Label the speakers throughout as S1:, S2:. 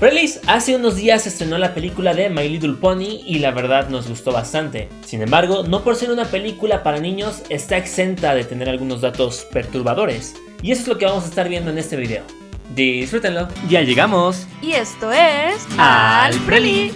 S1: Frelis, hace unos días se estrenó la película de My Little Pony y la verdad nos gustó bastante. Sin embargo, no por ser una película para niños está exenta de tener algunos datos perturbadores. Y eso es lo que vamos a estar viendo en este video. Disfrútenlo.
S2: Ya llegamos.
S3: Y esto es
S2: Al Freli.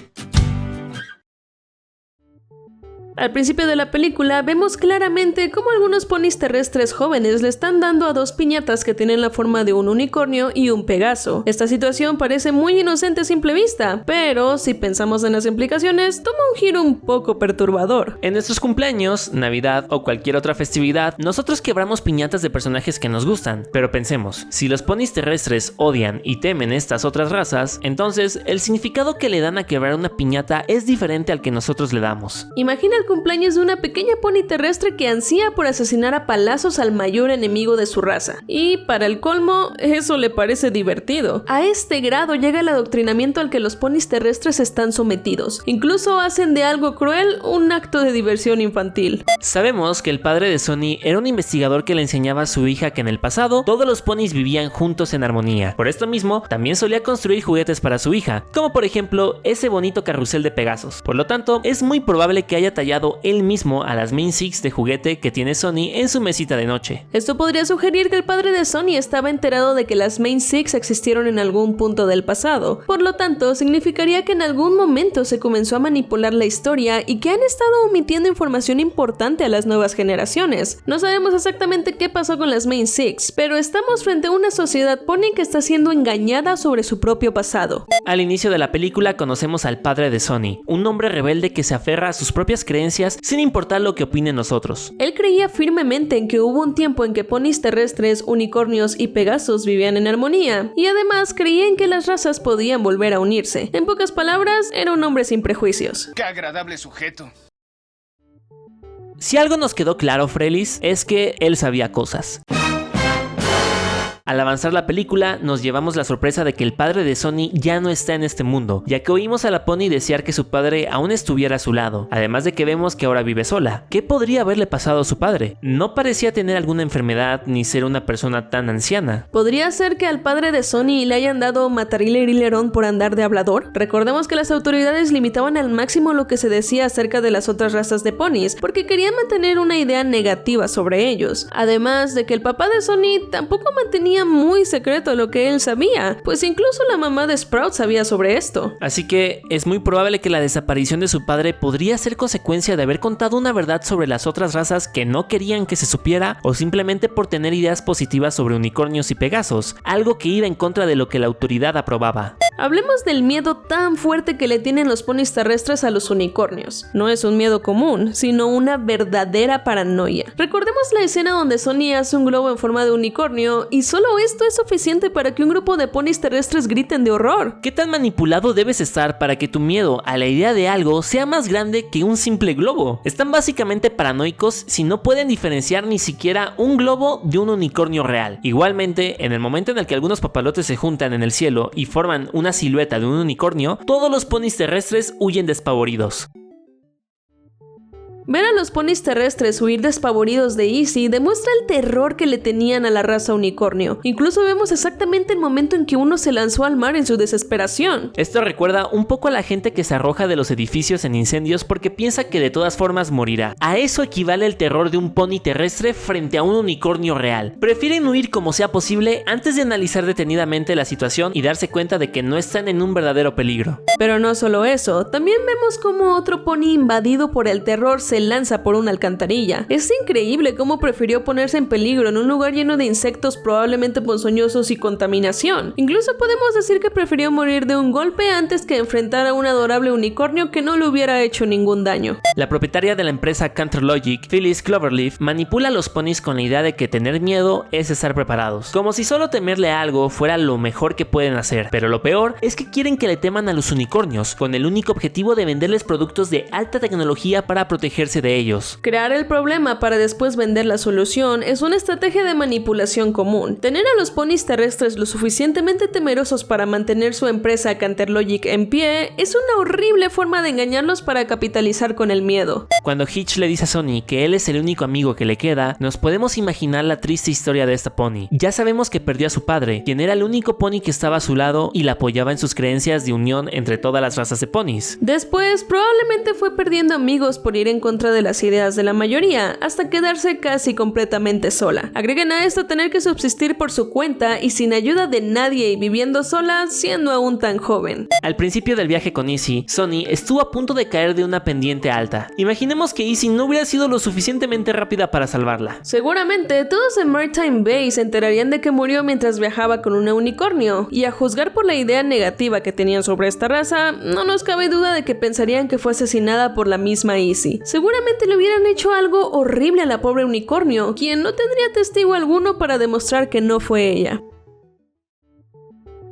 S3: Al principio de la película vemos claramente cómo algunos ponis terrestres jóvenes le están dando a dos piñatas que tienen la forma de un unicornio y un pegaso. Esta situación parece muy inocente a simple vista, pero si pensamos en las implicaciones, toma un giro un poco perturbador.
S1: En nuestros cumpleaños, Navidad o cualquier otra festividad, nosotros quebramos piñatas de personajes que nos gustan. Pero pensemos, si los ponis terrestres odian y temen estas otras razas, entonces el significado que le dan a quebrar una piñata es diferente al que nosotros le damos.
S3: Imagina el cumpleaños de una pequeña pony terrestre que ansía por asesinar a palazos al mayor enemigo de su raza. Y para el colmo, eso le parece divertido. A este grado llega el adoctrinamiento al que los ponis terrestres están sometidos. Incluso hacen de algo cruel un acto de diversión infantil.
S1: Sabemos que el padre de Sonny era un investigador que le enseñaba a su hija que en el pasado todos los ponis vivían juntos en armonía. Por esto mismo, también solía construir juguetes para su hija, como por ejemplo ese bonito carrusel de Pegasos. Por lo tanto, es muy probable que haya tallado él mismo a las Main Six de juguete que tiene Sonny en su mesita de noche.
S3: Esto podría sugerir que el padre de Sonny estaba enterado de que las Main Six existieron en algún punto del pasado. Por lo tanto, significaría que en algún momento se comenzó a manipular la historia y que han estado omitiendo información importante a las nuevas generaciones. No sabemos exactamente qué pasó con las Main Six, pero estamos frente a una sociedad pony que está siendo engañada sobre su propio pasado.
S1: Al inicio de la película conocemos al padre de Sonny, un hombre rebelde que se aferra a sus propias creencias sin importar lo que opinen nosotros.
S3: Él creía firmemente en que hubo un tiempo en que ponis terrestres, unicornios y pegasos vivían en armonía, y además creía en que las razas podían volver a unirse. En pocas palabras, era un hombre sin prejuicios.
S4: ¡Qué agradable sujeto!
S1: Si algo nos quedó claro, Frelis, es que él sabía cosas. Al avanzar la película, nos llevamos la sorpresa de que el padre de Sonny ya no está en este mundo, ya que oímos a la pony desear que su padre aún estuviera a su lado, además de que vemos que ahora vive sola. ¿Qué podría haberle pasado a su padre? No parecía tener alguna enfermedad ni ser una persona tan anciana.
S3: ¿Podría ser que al padre de Sonny le hayan dado matarilerón por andar de hablador? Recordemos que las autoridades limitaban al máximo lo que se decía acerca de las otras razas de ponis, porque querían mantener una idea negativa sobre ellos. Además de que el papá de Sonny tampoco mantenía muy secreto lo que él sabía, pues incluso la mamá de Sprout sabía sobre esto.
S1: Así que es muy probable que la desaparición de su padre podría ser consecuencia de haber contado una verdad sobre las otras razas que no querían que se supiera, o simplemente por tener ideas positivas sobre unicornios y pegasos, algo que iba en contra de lo que la autoridad aprobaba.
S3: Hablemos del miedo tan fuerte que le tienen los ponis terrestres a los unicornios. No es un miedo común, sino una verdadera paranoia. Recordemos la escena donde Sonny hace un globo en forma de unicornio y solo esto es suficiente para que un grupo de ponis terrestres griten de horror.
S1: ¿Qué tan manipulado debes estar para que tu miedo a la idea de algo sea más grande que un simple globo? Están básicamente paranoicos si no pueden diferenciar ni siquiera un globo de un unicornio real. Igualmente, en el momento en el que algunos papalotes se juntan en el cielo y forman una silueta de un unicornio, todos los ponis terrestres huyen despavoridos.
S3: Ver a los ponis terrestres huir despavoridos de Izzy demuestra el terror que le tenían a la raza unicornio. Incluso vemos exactamente el momento en que uno se lanzó al mar en su desesperación.
S1: Esto recuerda un poco a la gente que se arroja de los edificios en incendios porque piensa que de todas formas morirá. A eso equivale el terror de un pony terrestre frente a un unicornio real. Prefieren huir como sea posible antes de analizar detenidamente la situación y darse cuenta de que no están en un verdadero peligro.
S3: Pero no solo eso, también vemos como otro pony invadido por el terror se lanza por una alcantarilla. Es increíble cómo prefirió ponerse en peligro en un lugar lleno de insectos probablemente ponzoñosos y contaminación. Incluso podemos decir que prefirió morir de un golpe antes que enfrentar a un adorable unicornio que no le hubiera hecho ningún daño.
S1: La propietaria de la empresa Canterlogic, Phyllis Cloverleaf, manipula a los ponis con la idea de que tener miedo es estar preparados, como si solo temerle a algo fuera lo mejor que pueden hacer. Pero lo peor es que quieren que le teman a los unicornios, con el único objetivo de venderles productos de alta tecnología para proteger protegerse de ellos.
S3: Crear el problema para después vender la solución es una estrategia de manipulación común. Tener a los ponis terrestres lo suficientemente temerosos para mantener su empresa Canterlogic en pie es una horrible forma de engañarlos para capitalizar con el miedo.
S1: Cuando Hitch le dice a Sonny que él es el único amigo que le queda, nos podemos imaginar la triste historia de esta pony. Ya sabemos que perdió a su padre, quien era el único pony que estaba a su lado y la apoyaba en sus creencias de unión entre todas las razas de ponis.
S3: Después, probablemente fue perdiendo amigos por ir en contra de las ideas de la mayoría, hasta quedarse casi completamente sola. Agreguen a esto tener que subsistir por su cuenta y sin ayuda de nadie y viviendo sola, siendo aún tan joven.
S1: Al principio del viaje con Izzy, Sonny estuvo a punto de caer de una pendiente alta. Imaginemos que Izzy no hubiera sido lo suficientemente rápida para salvarla.
S3: Seguramente todos en Maritime Bay se enterarían de que murió mientras viajaba con un unicornio, y a juzgar por la idea negativa que tenían sobre esta raza, no nos cabe duda de que pensarían que fue asesinada por la misma Izzy. Seguramente le hubieran hecho algo horrible a la pobre unicornio, quien no tendría testigo alguno para demostrar que no fue ella.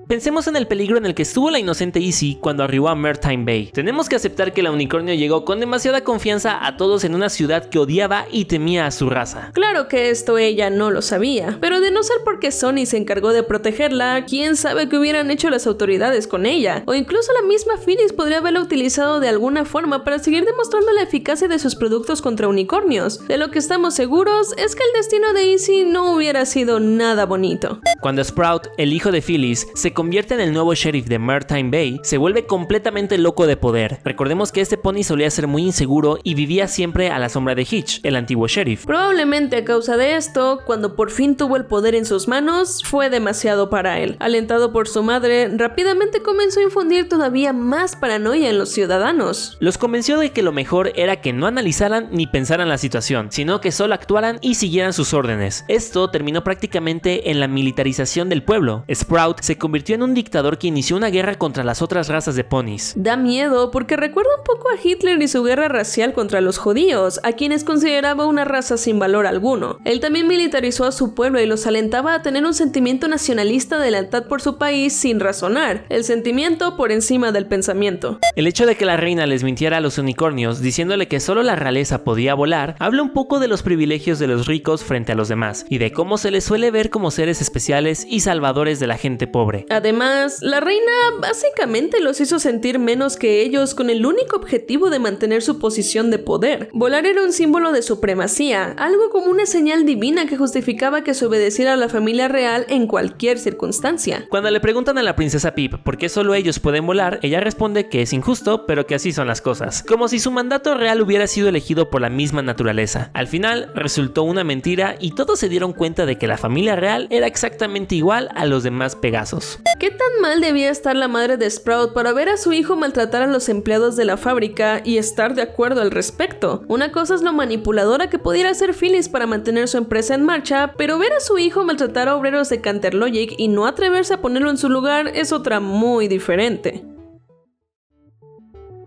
S1: Pensemos en el peligro en el que estuvo la inocente Izzy cuando arribó a Maritime Bay. Tenemos que aceptar que la unicornio llegó con demasiada confianza a todos en una ciudad que odiaba y temía a su raza.
S3: Claro que esto ella no lo sabía, pero de no ser porque Sonny se encargó de protegerla, quién sabe qué hubieran hecho las autoridades con ella, o incluso la misma Phyllis podría haberla utilizado de alguna forma para seguir demostrando la eficacia de sus productos contra unicornios. De lo que estamos seguros es que el destino de Izzy no hubiera sido nada bonito.
S1: Cuando Sprout, el hijo de Phyllis, se convierte en el nuevo sheriff de Maritime Bay, se vuelve completamente loco de poder. Recordemos que este pony solía ser muy inseguro y vivía siempre a la sombra de Hitch, el antiguo sheriff.
S3: Probablemente a causa de esto, cuando por fin tuvo el poder en sus manos, fue demasiado para él. Alentado por su madre, rápidamente comenzó a infundir todavía más paranoia en los ciudadanos.
S1: Los convenció de que lo mejor era que no analizaran ni pensaran la situación, sino que solo actuaran y siguieran sus órdenes. Esto terminó prácticamente en la militarización del pueblo. Sprout se convirtió en un dictador que inició una guerra contra las otras razas de ponis.
S3: Da miedo porque recuerda un poco a Hitler y su guerra racial contra los judíos, a quienes consideraba una raza sin valor alguno. Él también militarizó a su pueblo y los alentaba a tener un sentimiento nacionalista de lealtad por su país sin razonar, el sentimiento por encima del pensamiento.
S1: El hecho de que la reina les mintiera a los unicornios diciéndole que solo la realeza podía volar, habla un poco de los privilegios de los ricos frente a los demás, y de cómo se les suele ver como seres especiales y salvadores de la gente pobre.
S3: Además, la reina básicamente los hizo sentir menos que ellos con el único objetivo de mantener su posición de poder. Volar era un símbolo de supremacía, algo como una señal divina que justificaba que se obedeciera a la familia real en cualquier circunstancia.
S1: Cuando le preguntan a la princesa Pip por qué solo ellos pueden volar, ella responde que es injusto, pero que así son las cosas, como si su mandato real hubiera sido elegido por la misma naturaleza. Al final, resultó una mentira y todos se dieron cuenta de que la familia real era exactamente igual a los demás Pegasos.
S3: ¿Qué tan mal debía estar la madre de Sprout para ver a su hijo maltratar a los empleados de la fábrica y estar de acuerdo al respecto? Una cosa es lo manipuladora que pudiera ser Phyllis para mantener su empresa en marcha, pero ver a su hijo maltratar a obreros de Canterlogic y no atreverse a ponerlo en su lugar es otra muy diferente.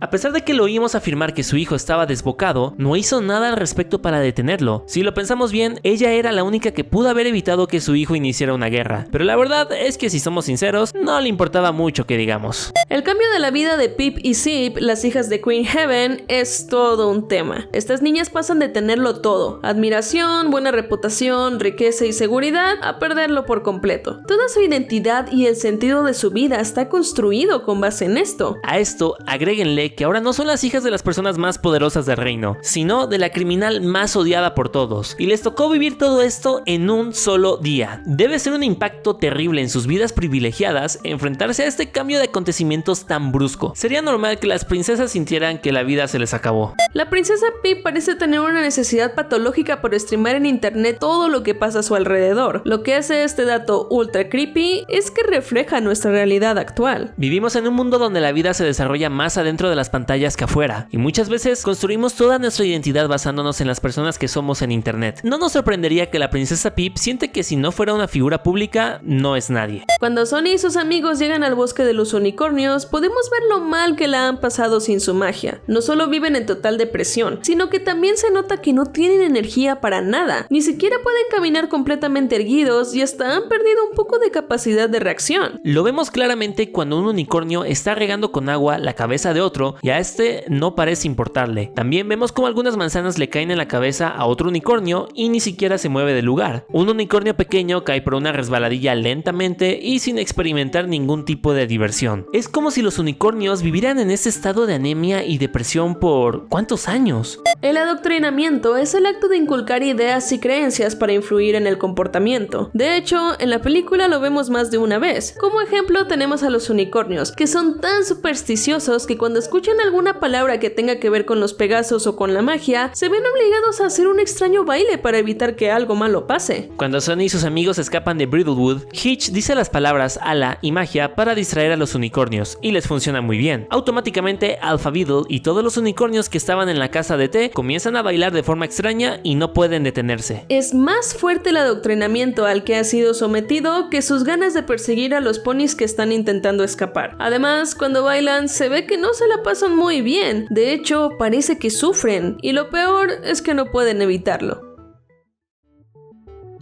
S1: A pesar de que lo oímos afirmar que su hijo estaba desbocado, no hizo nada al respecto para detenerlo. Si lo pensamos bien, ella era la única que pudo haber evitado que su hijo iniciara una guerra. Pero la verdad es que si somos sinceros, no le importaba mucho que digamos.
S3: El cambio de la vida de Pip y Zip, las hijas de Queen Heaven, es todo un tema. Estas niñas pasan de tenerlo todo, admiración, buena reputación, riqueza y seguridad, a perderlo por completo. Toda su identidad y el sentido de su vida está construido con base en esto.
S1: A esto, agréguenle que ahora no son las hijas de las personas más poderosas del reino, sino de la criminal más odiada por todos, y les tocó vivir todo esto en un solo día. Debe ser un impacto terrible en sus vidas privilegiadas enfrentarse a este cambio de acontecimientos tan brusco. Sería normal que las princesas sintieran que la vida se les acabó.
S3: La princesa Pip parece tener una necesidad patológica por streamar en internet todo lo que pasa a su alrededor. Lo que hace este dato ultra creepy es que refleja nuestra realidad actual.
S1: Vivimos en un mundo donde la vida se desarrolla más adentro de las pantallas que afuera, y muchas veces construimos toda nuestra identidad basándonos en las personas que somos en internet. No nos sorprendería que la princesa Pip siente que si no fuera una figura pública, no es nadie.
S3: Cuando Sonny y sus amigos llegan al bosque de los unicornios, podemos ver lo mal que la han pasado sin su magia. No solo viven en total depresión, sino que también se nota que no tienen energía para nada. Ni siquiera pueden caminar completamente erguidos y hasta han perdido un poco de capacidad de reacción.
S1: Lo vemos claramente cuando un unicornio está regando con agua la cabeza de otro otro y a este no parece importarle. También vemos como algunas manzanas le caen en la cabeza a otro unicornio y ni siquiera se mueve del lugar. Un unicornio pequeño cae por una resbaladilla lentamente y sin experimentar ningún tipo de diversión. Es como si los unicornios vivieran en ese estado de anemia y depresión por ¿cuántos años?
S3: El adoctrinamiento es el acto de inculcar ideas y creencias para influir en el comportamiento. De hecho, en la película lo vemos más de una vez. Como ejemplo tenemos a los unicornios, que son tan supersticiosos que cuando escuchan alguna palabra que tenga que ver con los Pegasos o con la magia, se ven obligados a hacer un extraño baile para evitar que algo malo pase.
S1: Cuando Sonny y sus amigos escapan de Brittlewood, Hitch dice las palabras ala y magia para distraer a los unicornios, y les funciona muy bien. Automáticamente, Alpha Beetle y todos los unicornios que estaban en la casa de T comienzan a bailar de forma extraña y no pueden detenerse.
S3: Es más fuerte el adoctrinamiento al que ha sido sometido que sus ganas de perseguir a los ponis que están intentando escapar. Además, cuando bailan se ve que no se la pasan muy bien. De hecho, parece que sufren, y lo peor es que no pueden evitarlo.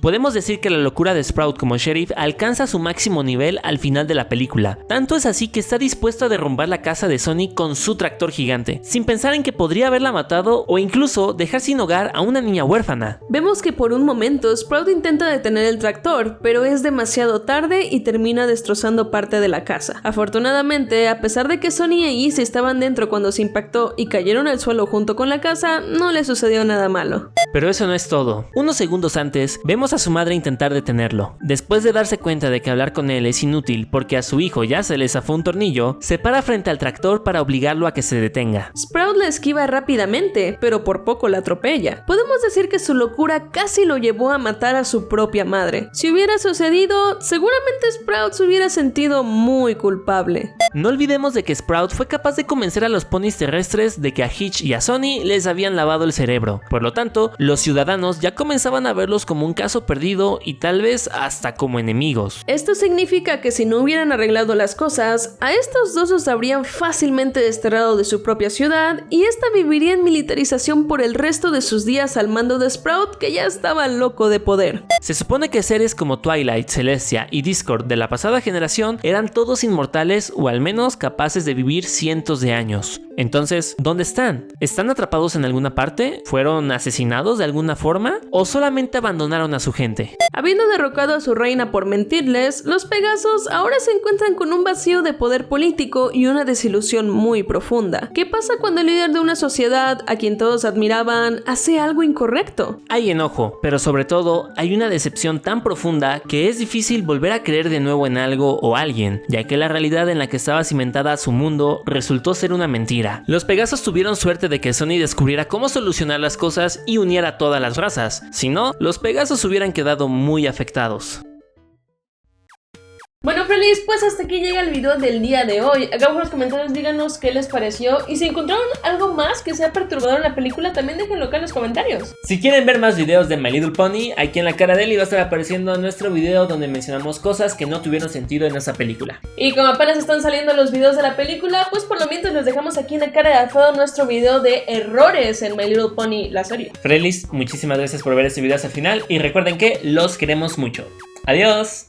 S1: Podemos decir que la locura de Sprout como sheriff alcanza su máximo nivel al final de la película. Tanto es así que está dispuesto a derrumbar la casa de Sonny con su tractor gigante, sin pensar en que podría haberla matado o incluso dejar sin hogar a una niña huérfana.
S3: Vemos que por un momento Sprout intenta detener el tractor, pero es demasiado tarde y termina destrozando parte de la casa. Afortunadamente, a pesar de que Sonny e Izzy estaban dentro cuando se impactó y cayeron al suelo junto con la casa, no le sucedió nada malo.
S1: Pero eso no es todo. Unos segundos antes, vemos a su madre intentar detenerlo. Después de darse cuenta de que hablar con él es inútil porque a su hijo ya se le zafó un tornillo, se para frente al tractor para obligarlo a que se detenga.
S3: Sprout la esquiva rápidamente, pero por poco la atropella. Podemos decir que su locura casi lo llevó a matar a su propia madre. Si hubiera sucedido, seguramente Sprout se hubiera sentido muy culpable.
S1: No olvidemos de que Sprout fue capaz de convencer a los ponis terrestres de que a Hitch y a Sonny les habían lavado el cerebro. Por lo tanto, los ciudadanos ya comenzaban a verlos como un caso perdido y tal vez hasta como enemigos.
S3: Esto significa que si no hubieran arreglado las cosas, a estos dos los habrían fácilmente desterrado de su propia ciudad y esta viviría en militarización por el resto de sus días al mando de Sprout, que ya estaba loco de poder.
S1: Se supone que seres como Twilight, Celestia y Discord de la pasada generación eran todos inmortales o al menos capaces de vivir cientos de años. Entonces, ¿dónde están? ¿Están atrapados en alguna parte? ¿Fueron asesinados de alguna forma? ¿O solamente abandonaron a su gente?
S3: Habiendo derrocado a su reina por mentirles, los Pegasos ahora se encuentran con un vacío de poder político y una desilusión muy profunda. ¿Qué pasa cuando el líder de una sociedad a quien todos admiraban hace algo incorrecto?
S1: Hay enojo, pero sobre todo hay una decepción tan profunda que es difícil volver a creer de nuevo en algo o alguien, ya que la realidad en la que estaba cimentada su mundo resultó ser una mentira. Los Pegasos tuvieron suerte de que Sonny descubriera cómo solucionar las cosas y uniera a todas las razas. Si no, los Pegasos hubieran quedado muy afectados.
S3: Bueno, Frelis, pues hasta aquí llega el video del día de hoy. Acá abajo en los comentarios díganos qué les pareció y si encontraron algo más que sea perturbador en la película, también déjenlo acá en los comentarios.
S1: Si quieren ver más videos de My Little Pony, aquí en la cara de él va a estar apareciendo nuestro video donde mencionamos cosas que no tuvieron sentido en esa película.
S3: Y como apenas están saliendo los videos de la película, pues por lo mientras les dejamos aquí en la cara de Alfredo nuestro video de errores en My Little Pony, la serie.
S1: Frelis, muchísimas gracias por ver este video hasta el final y recuerden que los queremos mucho. ¡Adiós!